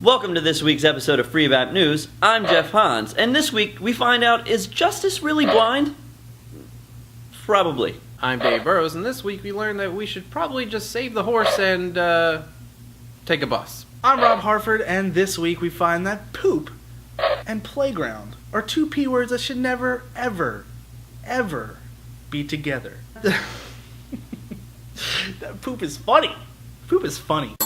Welcome to this week's episode of Free Bap News. I'm Jeff Hans, and this week we find out, is justice really blind? Probably. I'm Dave Burrows, and this week we learned that we should probably just save the horse and, take a bus. I'm Rob Harford, and this week we find that poop and playground are two P words that should never, ever, ever be together. That poop is funny. Poop is funny.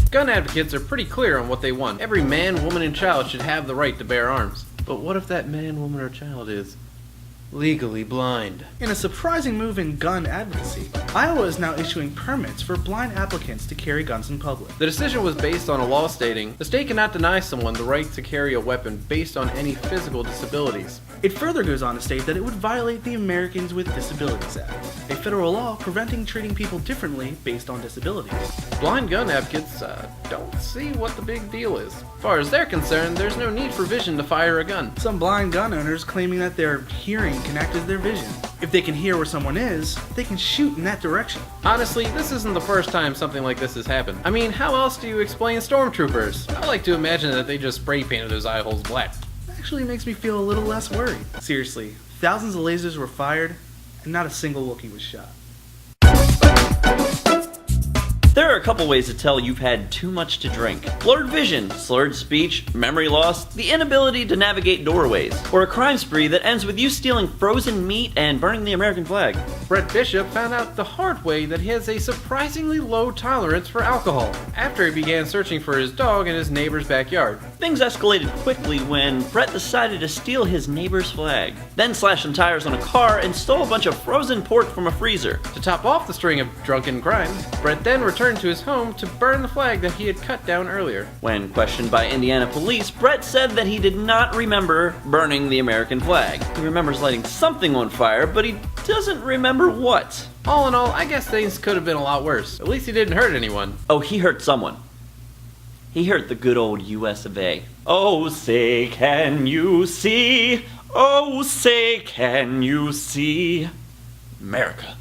Gun advocates are pretty clear on what they want. Every man, woman, and child should have the right to bear arms. But what if that man, woman, or child is legally blind? In a surprising move in gun advocacy, Iowa is now issuing permits for blind applicants to carry guns in public. The decision was based on a law stating the state cannot deny someone the right to carry a weapon based on any physical disabilities. It further goes on to state that it would violate the Americans with Disabilities Act, a federal law preventing treating people differently based on disabilities. Blind gun advocates don't see what the big deal is. As far as they're concerned, there's no need for vision to fire a gun. Some blind gun owners claiming that their hearing can act as their vision. If they can hear where someone is, they can shoot in that direction. Honestly, this isn't the first time something like this has happened. I mean, how else do you explain stormtroopers? I like to imagine that they just spray painted those eye holes black. Actually makes me feel a little less worried. Seriously, thousands of lasers were fired, and not a single Wookiee was shot. There are a couple ways to tell you've had too much to drink. Blurred vision, slurred speech, memory loss, the inability to navigate doorways, or a crime spree that ends with you stealing frozen meat and burning the American flag. Brett Bishop found out the hard way that he has a surprisingly low tolerance for alcohol after he began searching for his dog in his neighbor's backyard. Things escalated quickly when Brett decided to steal his neighbor's flag, then slashed some tires on a car and stole a bunch of frozen pork from a freezer. To top off the string of drunken crimes, Brett then returned to his home to burn the flag that he had cut down earlier. When questioned by Indiana police, Brett said that he did not remember burning the American flag. He remembers lighting something on fire, but he doesn't remember what. All in all, I guess things could have been a lot worse. At least he didn't hurt anyone. Oh, he hurt someone. He hurt the good old US of A. Oh, say can you see? Oh, say can you see? America.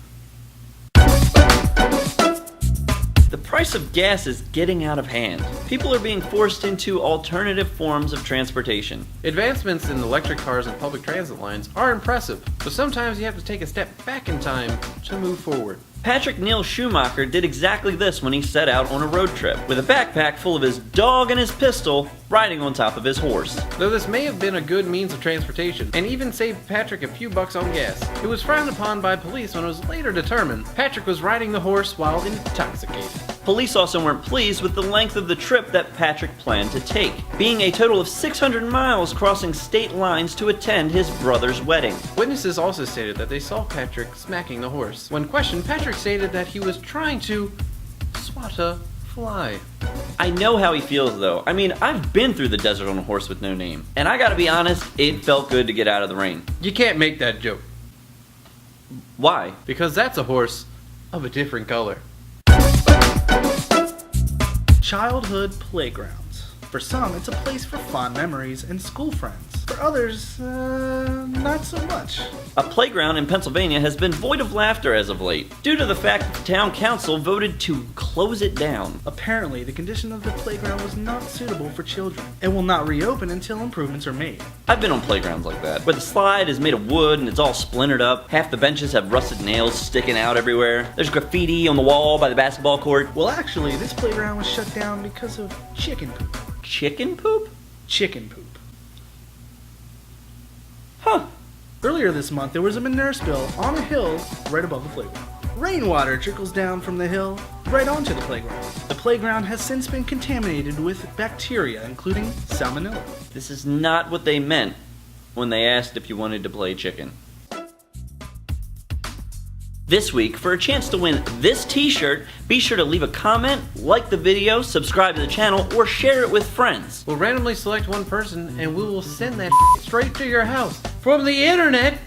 The price of gas is getting out of hand. People are being forced into alternative forms of transportation. Advancements in electric cars and public transit lines are impressive, but sometimes you have to take a step back in time to move forward. Patrick Neil Schumacher did exactly this when he set out on a road trip, with a backpack full of his dog and his pistol, riding on top of his horse. Though this may have been a good means of transportation, and even saved Patrick a few bucks on gas, it was frowned upon by police when it was later determined Patrick was riding the horse while intoxicated. Police also weren't pleased with the length of the trip that Patrick planned to take, being a total of 600 miles crossing state lines to attend his brother's wedding. Witnesses also stated that they saw Patrick smacking the horse. When questioned, Patrick stated that he was trying to swat a fly. I know how he feels though. I mean, I've been through the desert on a horse with no name. And I gotta be honest, it felt good to get out of the rain. You can't make that joke. Why? Because that's a horse of a different color. Childhood playgrounds. For some, it's a place for fond memories and school friends. For others, not so much. A playground in Pennsylvania has been void of laughter as of late, due to the fact that the town council voted to close it down. Apparently, the condition of the playground was not suitable for children and will not reopen until improvements are made. I've been on playgrounds like that, where the slide is made of wood and it's all splintered up. Half the benches have rusted nails sticking out everywhere. There's graffiti on the wall by the basketball court. Well, actually, this playground was shut down because of chicken poop. Chicken poop? Chicken poop. Huh. Earlier this month, there was a manure spill on a hill right above the playground. Rainwater trickles down from the hill right onto the playground. The playground has since been contaminated with bacteria, including salmonella. This is not what they meant when they asked if you wanted to play chicken. This week, for a chance to win this t-shirt, be sure to leave a comment, like the video, subscribe to the channel, or share it with friends. We'll randomly select one person and we will send that straight to your house. From the internet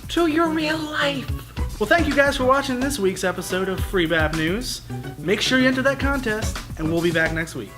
to your real life. Well, thank you guys for watching this week's episode of Free Bap News. Make sure you enter that contest, and we'll be back next week.